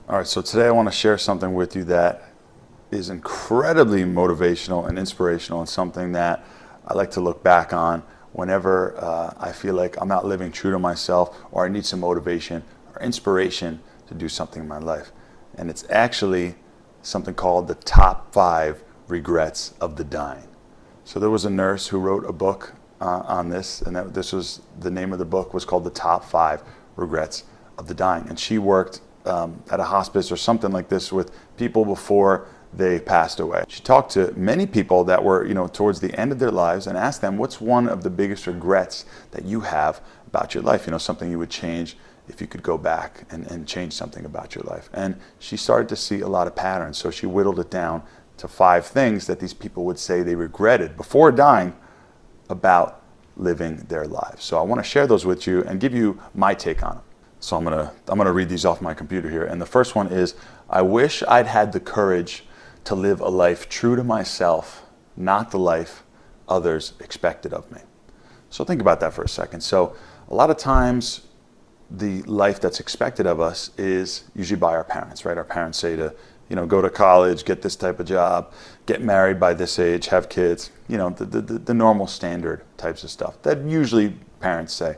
All right, so today I want to share something with you that is incredibly motivational and inspirational, and something that I like to look back on whenever I feel like I'm not living true to myself, or I need some motivation or inspiration to do something in my life. And it's actually something called the top 5 regrets of the dying. So there was a nurse who wrote a book on this, and this was the name of the book was called The Top 5 Regrets of the Dying. And she worked at a hospice or something like this with people before they passed away. She talked to many people that were, towards the end of their lives, and asked them, what's one of the biggest regrets that you have about your life? Something you would change if you could go back and change something about your life. And she started to see a lot of patterns. So she whittled it down to 5 things that these people would say they regretted before dying about living their lives. So I want to share those with you and give you my take on them. So I'm gonna read these off my computer here. And the first one is, I wish I'd had the courage to live a life true to myself, not the life others expected of me. So think about that for a second. So a lot of times the life that's expected of us is usually by our parents, right? Our parents say to, go to college, get this type of job, get married by this age, have kids, the normal standard types of stuff that usually parents say.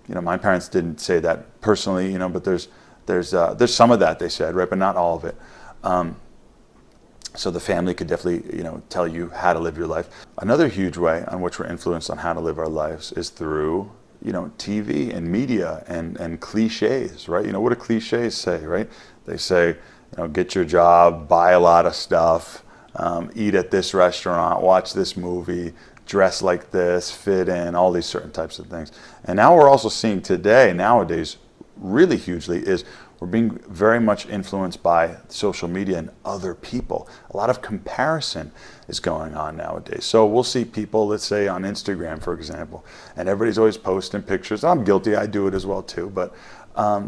My parents didn't say that personally, but there's some of that they said, right? But not all of it. So the family could definitely, tell you how to live your life. Another huge way on which we're influenced on how to live our lives is through, TV and media and cliches, right? What do cliches say, right? They say, get your job, buy a lot of stuff, eat at this restaurant, watch this movie, dress like this, fit in, all these certain types of things. And now we're also seeing nowadays, really hugely, is we're being very much influenced by social media and other people. A lot of comparison is going on nowadays. So we'll see people, let's say on Instagram, for example, and everybody's always posting pictures. I'm guilty, I do it as well too, but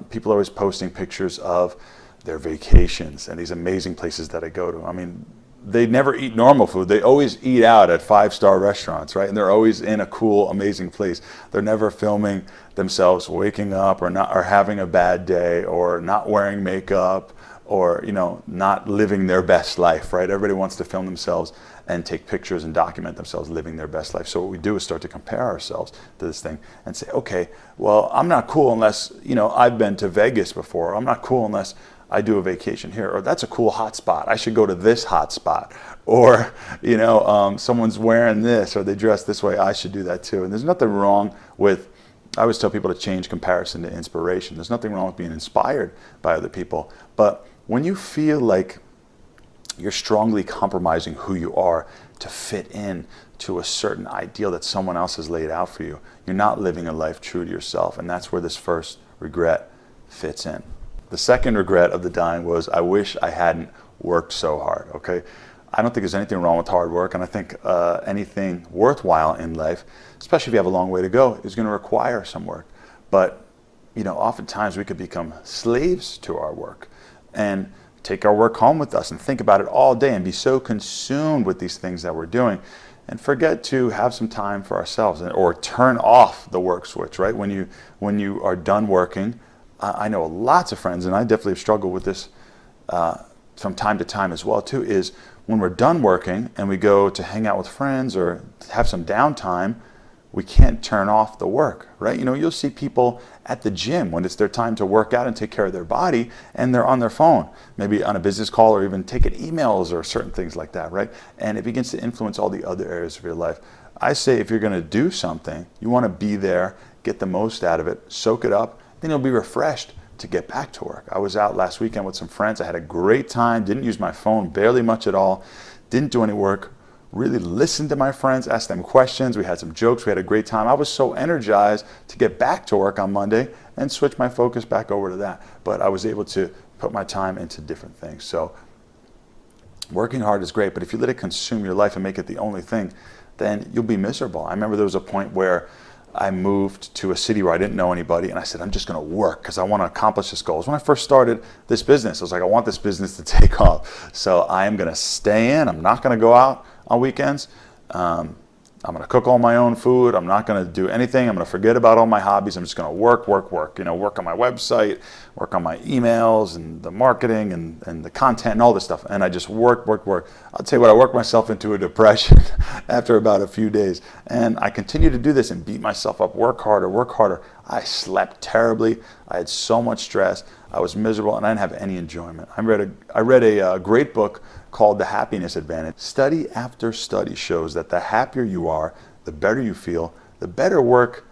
people are always posting pictures of their vacations and these amazing places that I go to. I mean, they never eat normal food. They always eat out at 5-star restaurants, right? And they're always in a cool, amazing place. They're never filming themselves waking up or having a bad day, or not wearing makeup, or not living their best life, right? Everybody wants to film themselves and take pictures and document themselves living their best life. So what we do is start to compare ourselves to this thing and say, okay, well, I'm not cool unless I've been to Vegas before. I'm not cool unless I do a vacation here, or that's a cool hot spot. I should go to this hot spot, or someone's wearing this, or they dress this way. I should do that too. And there's nothing wrong with. I always tell people to change comparison to inspiration. There's nothing wrong with being inspired by other people, but when you feel like you're strongly compromising who you are to fit in to a certain ideal that someone else has laid out for you, you're not living a life true to yourself, and that's where this first regret fits in. The second regret of the dying was, I wish I hadn't worked so hard, okay? I don't think there's anything wrong with hard work, and I think anything worthwhile in life, especially if you have a long way to go, is going to require some work. But, oftentimes we could become slaves to our work and take our work home with us and think about it all day and be so consumed with these things that we're doing and forget to have some time for ourselves, or turn off the work switch, right? When you are done working, I know lots of friends, and I definitely have struggled with this from time to time as well too, is when we're done working and we go to hang out with friends or have some downtime, we can't turn off the work, right? You'll see people at the gym when it's their time to work out and take care of their body, and they're on their phone, maybe on a business call, or even taking emails or certain things like that, right? And it begins to influence all the other areas of your life. I say if you're going to do something, you want to be there, get the most out of it, soak it up, then you'll be refreshed to get back to work. I was out last weekend with some friends. I had a great time, didn't use my phone barely much at all, didn't do any work, really listened to my friends, asked them questions, we had some jokes, we had a great time. I was so energized to get back to work on Monday and switch my focus back over to that. But I was able to put my time into different things. So working hard is great, but if you let it consume your life and make it the only thing, then you'll be miserable. I remember there was a point where I moved to a city where I didn't know anybody, and I said, I'm just going to work because I want to accomplish this goal. When I first started this business, I was like, I want this business to take off. So I am going to stay in. I'm not going to go out on weekends. I'm I'm going to cook all my own food. I'm not going to do anything. I'm going to forget about all my hobbies. I'm just going to work, work on my website, work on my emails and the marketing and the content and all this stuff. And I just work. I'll tell you what, I worked myself into a depression after about a few days. And I continued to do this and beat myself up, work harder. I slept terribly. I had so much stress. I was miserable and I didn't have any enjoyment. I read a great book called The Happiness Advantage. Study after study shows that the happier you are, the better you feel, the better work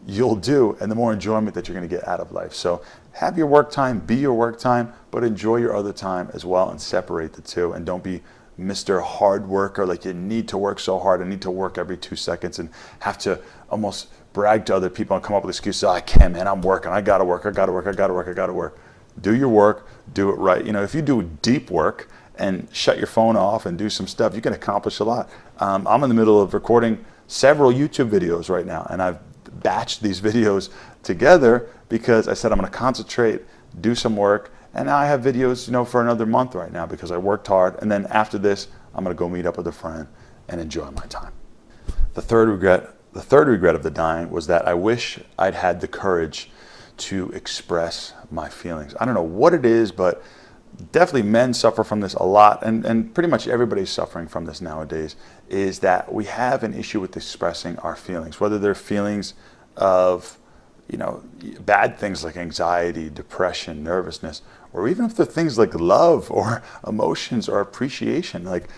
you'll do, and the more enjoyment that you're going to get out of life. So have your work time, be your work time, but enjoy your other time as well and separate the two. And don't be Mr. Hard Worker, like you need to work so hard. I need to work every 2 seconds and have to almost brag to other people and come up with excuses. Oh, I can't, man, I'm working. I gotta work. Do your work, do it right. If you do deep work and shut your phone off and do some stuff, you can accomplish a lot. I'm in the middle of recording several YouTube videos right now, and I've batched these videos together because I said I'm going to concentrate, do some work, and now I have videos, for another month right now because I worked hard. And then after this, I'm going to go meet up with a friend and enjoy my time. The third regret of the dying was that I wish I'd had the courage to express my feelings. I don't know what it is, but definitely men suffer from this a lot, and pretty much everybody's suffering from this nowadays, is that we have an issue with expressing our feelings, whether they're feelings of, bad things like anxiety, depression, nervousness, or even if they're things like love or emotions or appreciation. Like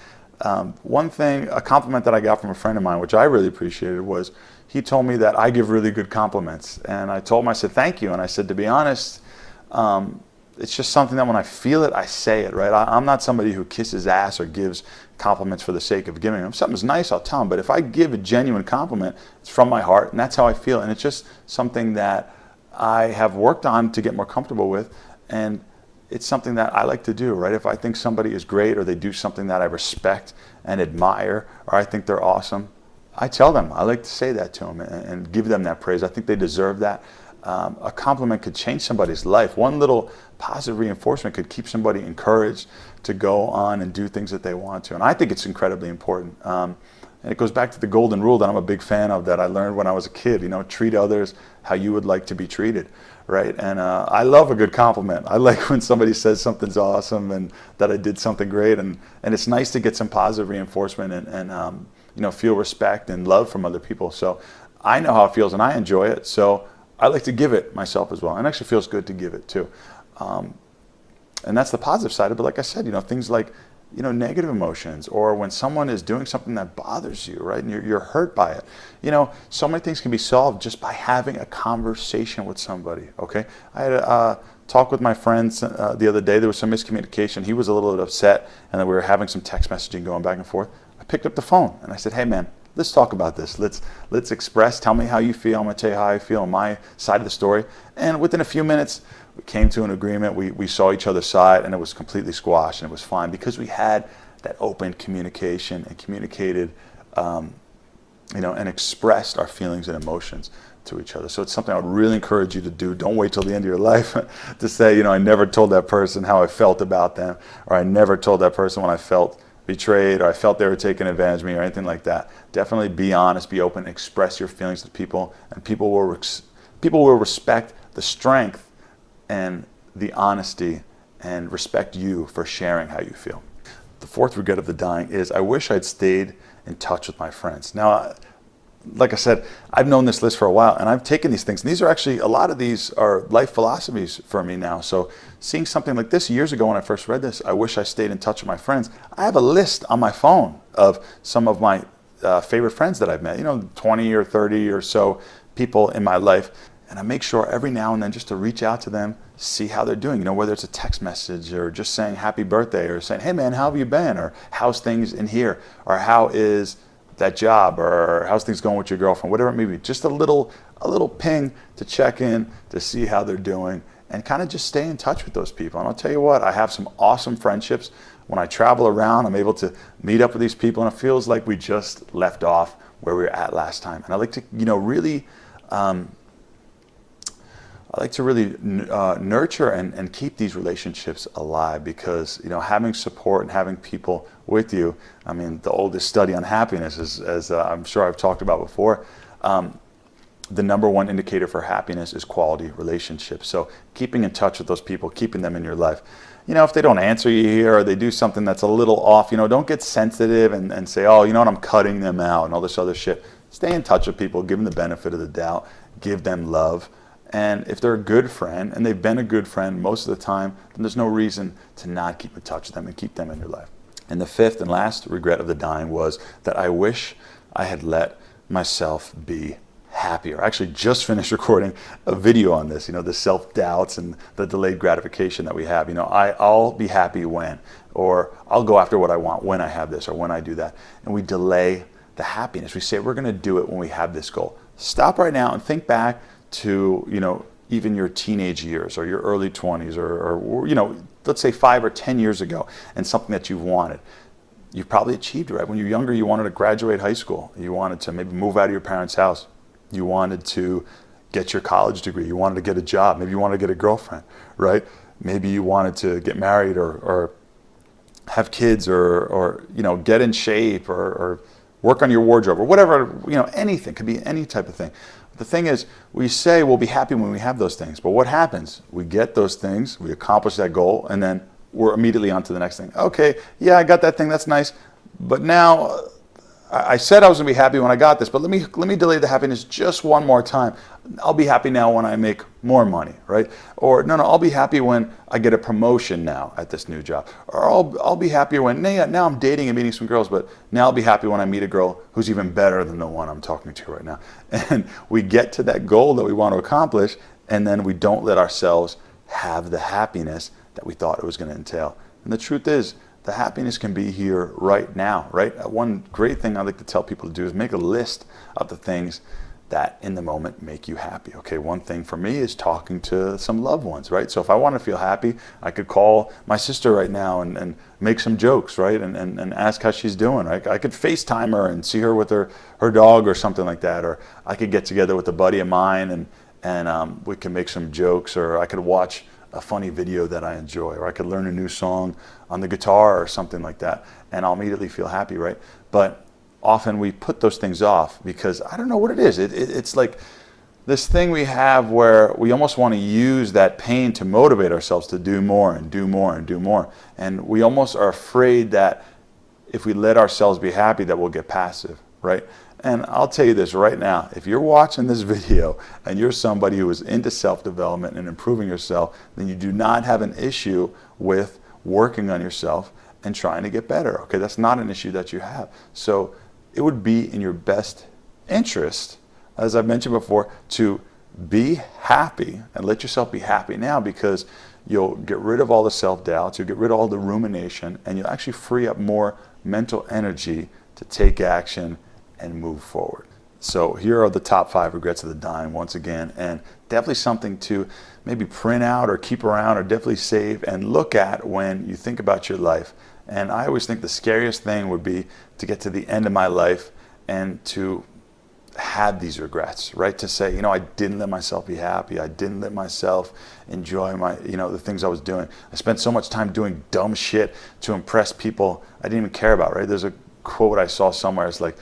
one thing, a compliment that I got from a friend of mine, which I really appreciated, was he told me that I give really good compliments. And I told him, I said, thank you. And I said, to be honest, it's just something that when I feel it, I say it, right? I'm not somebody who kisses ass or gives compliments for the sake of giving them. If something's nice, I'll tell them. But if I give a genuine compliment, it's from my heart, and that's how I feel. And it's just something that I have worked on to get more comfortable with. And it's something that I like to do, right? If I think somebody is great or they do something that I respect and admire, or I think they're awesome, I tell them. I like to say that to them and give them that praise. I think they deserve that. A compliment could change somebody's life. One little positive reinforcement could keep somebody encouraged to go on and do things that they want to. And I think it's incredibly important. And it goes back to the golden rule that I'm a big fan of, that I learned when I was a kid. Treat others how you would like to be treated, right? And I love a good compliment. I like when somebody says something's awesome and that I did something great. And it's nice to get some positive reinforcement and feel respect and love from other people. So I know how it feels and I enjoy it. So I like to give it myself as well. And it actually feels good to give it too. And that's the positive side of it. But like I said, things like, negative emotions, or when someone is doing something that bothers you, right? And you're hurt by it. So many things can be solved just by having a conversation with somebody, okay? I had a talk with my friends the other day. There was some miscommunication. He was a little bit upset, and then we were having some text messaging going back and forth. I picked up the phone and I said, hey man, let's talk about this. Let's express, tell me how you feel. I'm gonna tell you how I feel on my side of the story. And within a few minutes, we came to an agreement. We saw each other's side, and it was completely squashed, and it was fine because we had that open communication and communicated, and expressed our feelings and emotions to each other. So it's something I would really encourage you to do. Don't wait till the end of your life to say, I never told that person how I felt about them, or I never told that person when I felt betrayed, or I felt they were taking advantage of me, or anything like that. Definitely be honest, be open, express your feelings to people, and people will respect the strength and the honesty and respect you for sharing how you feel. The fourth regret of the dying is I wish I'd stayed in touch with my friends. Now, like I said, I've known this list for a while, and I've taken these things. And these are actually, a lot of these are life philosophies for me now. So seeing something like this years ago when I first read this, I wish I stayed in touch with my friends. I have a list on my phone of some of my favorite friends that I've met, 20 or 30 or so people in my life. And I make sure every now and then just to reach out to them, see how they're doing, whether it's a text message or just saying happy birthday, or saying, hey man, how have you been? Or how's things in here? Or how is that job? Or how's things going with your girlfriend? Whatever it may be. Just a little ping to check in, to see how they're doing, and kind of just stay in touch with those people. And I'll tell you what, I have some awesome friendships. When I travel around, I'm able to meet up with these people, and it feels like we just left off where we were at last time. And I like to, really I like to really nurture and keep these relationships alive, because having support and having people with you. I mean, the oldest study on happiness is, as I'm sure I've talked about before, the number one indicator for happiness is quality relationships. So keeping in touch with those people, keeping them in your life. If they don't answer you here, or they do something that's a little off, don't get sensitive and say, oh, I'm cutting them out and all this other shit. Stay in touch with people, give them the benefit of the doubt, give them love. And if they're a good friend, and they've been a good friend most of the time, then there's no reason to not keep in touch with them and keep them in your life. And the fifth and last regret of the dying was that I wish I had let myself be happier. I actually just finished recording a video on this, the self-doubts and the delayed gratification that we have. I'll be happy when, or I'll go after what I want when I have this or when I do that. And we delay the happiness. We say we're going to do it when we have this goal. Stop right now and think back to, even your teenage years or your early 20s or let's say 5 or 10 years ago, and something that you've wanted. You've probably achieved it, right? When you're younger, you wanted to graduate high school. You wanted to maybe move out of your parents' house. You wanted to get your college degree. You wanted to get a job. Maybe you wanted to get a girlfriend, right? Maybe you wanted to get married or have kids or get in shape or work on your wardrobe or whatever, anything. Could be any type of thing. The thing is, we say we'll be happy when we have those things, but what happens? We get those things, we accomplish that goal, and then we're immediately on to the next thing. Okay, yeah, I got that thing, that's nice, but now I said I was going to be happy when I got this, but let me delay the happiness just one more time. I'll be happy now when I make more money, right? Or no, I'll be happy when I get a promotion now at this new job. Or I'll be happier when, now I'm dating and meeting some girls, but now I'll be happy when I meet a girl who's even better than the one I'm talking to right now. And we get to that goal that we want to accomplish, and then we don't let ourselves have the happiness that we thought it was going to entail. And the truth is, the happiness can be here right now, right? One great thing I like to tell people to do is make a list of the things that in the moment make you happy. Okay, one thing for me is talking to some loved ones, right? So if I want to feel happy, I could call my sister right now and make some jokes, right? And ask how she's doing. Right? I could FaceTime her and see her with her dog or something like that. Or I could get together with a buddy of mine and we can make some jokes, or I could watch a funny video that I enjoy, or I could learn a new song on the guitar or something like that, and I'll immediately feel happy, right? But often we put those things off because I don't know what it is. It's like this thing we have where we almost want to use that pain to motivate ourselves to do more and do more and do more. And we almost are afraid that if we let ourselves be happy that we'll get passive, right? And I'll tell you this right now, if you're watching this video and you're somebody who is into self-development and improving yourself, then you do not have an issue with working on yourself and trying to get better, okay? That's not an issue that you have. So it would be in your best interest, as I've mentioned before, to be happy and let yourself be happy now, because you'll get rid of all the self-doubts, you'll get rid of all the rumination, and you'll actually free up more mental energy to take action and move forward. So here are the top 5 regrets of the dying once again, and definitely something to maybe print out or keep around or definitely save and look at when you think about your life. And I always think the scariest thing would be to get to the end of my life and to have these regrets, right? To say, I didn't let myself be happy. I didn't let myself enjoy my, the things I was doing. I spent so much time doing dumb shit to impress people I didn't even care about, right? There's a quote I saw somewhere. It's like,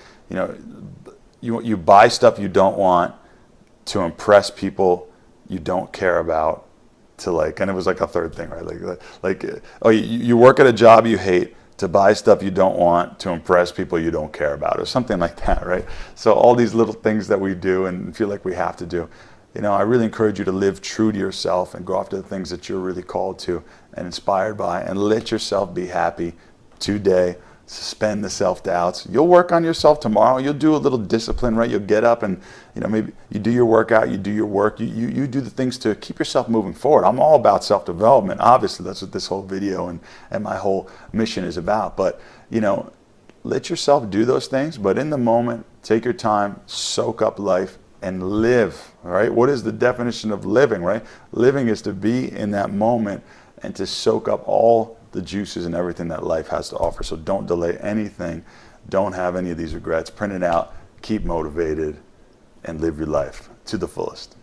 you buy stuff you don't want to impress people you don't care about, and it was like a third thing, right? You work at a job you hate to buy stuff you don't want to impress people you don't care about, or something like that, right? So all these little things that we do and feel like we have to do. I really encourage you to live true to yourself and go after the things that you're really called to and inspired by, and let yourself be happy today. Suspend the self-doubts. You'll work on yourself tomorrow. You'll do a little discipline, right? You'll get up and, maybe you do your workout, you do your work, you do the things to keep yourself moving forward. I'm all about self-development. Obviously, that's what this whole video and my whole mission is about. But, let yourself do those things. But in the moment, take your time, soak up life, and live, all right? What is the definition of living, right? Living is to be in that moment and to soak up all the juices and everything that life has to offer. So don't delay anything. Don't have any of these regrets. Print it out, keep motivated, and live your life to the fullest.